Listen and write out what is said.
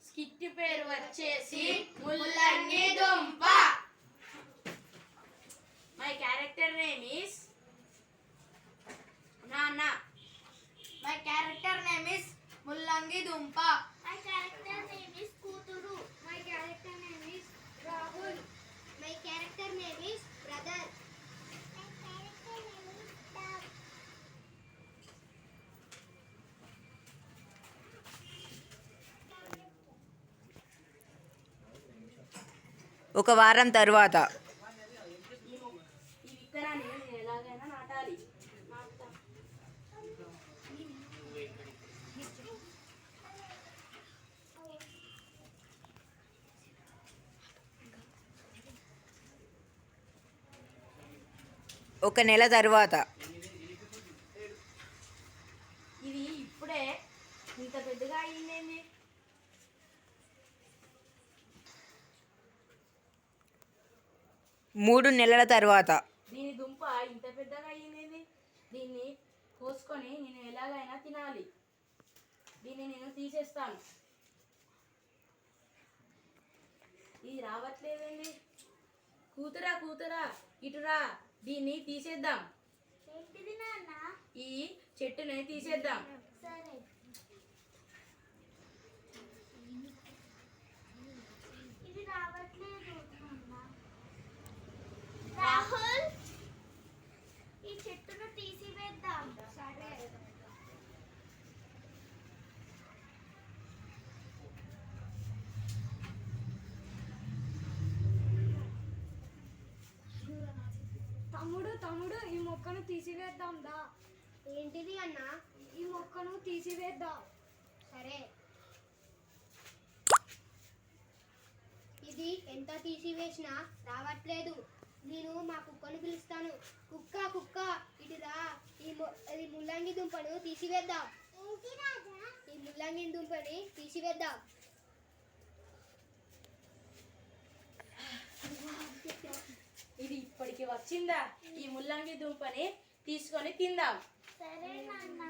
Skit పేరు వచ్చేసి ముల్లంగి దుంప. మై క్యారెక్టర్ నేమ్ ఈస్ నాన్న. మై క్యారెక్టర్ నేమ్ ఈస్ ముల్లంగి దుంప. మై క్యారెక్టర్ నేమ్ ఈస్ కూతురు. My character name is Rahul. My character name is brother. ఒక వారం తరువాత ఈ విత్తనాన్ని నేను ఎలాగైనా నాటాలి. ఒక నెల తరువాత ఇది ఇప్పుడే ఇంత పెద్దగా అయ్యిందేంటి? 3 నెలల తరువాత దీని దుంప ఇంత పెద్దగా అయ్యిందేంటి? దీన్ని కోసుకొని నేను ఎలాగైనా తినాలి. దీన్ని నేను తీసేస్తాను. ఇది రావట్లేదండి. కూతురా కూతురా ఇటురా, దీన్ని తీసేద్దాం. ఏంటిది నాన్న? ఈ చెట్టుని తీసేద్దాం. సరే. ఇది రావట్లేదు నాన్న. రాహుల్, ఈ చెట్టును తీసివేద్దాం. సరే. తమ్ముడు ఈ మొక్కను తీసివేద్దాం దా. ఏంటిది అన్న? ఈ మొక్కను తీసివేద్దాం. సరే. ఇది ఎంత తీసివేసినా రావట్లేదు. నేను మా కుక్కను పిలుస్తాను. కుక్క కుక్క ఇటురా, ఈ ముల్లంగి దుంపను తీసివేద్దాం. ఈ ముల్లంగి దుంపని తీసివేద్దాం. ఇది ఇప్పటికి వచ్చిందా? ఈ ముల్లంగి దుంపని తీసుకొని తిందాం. సరే నాన్న.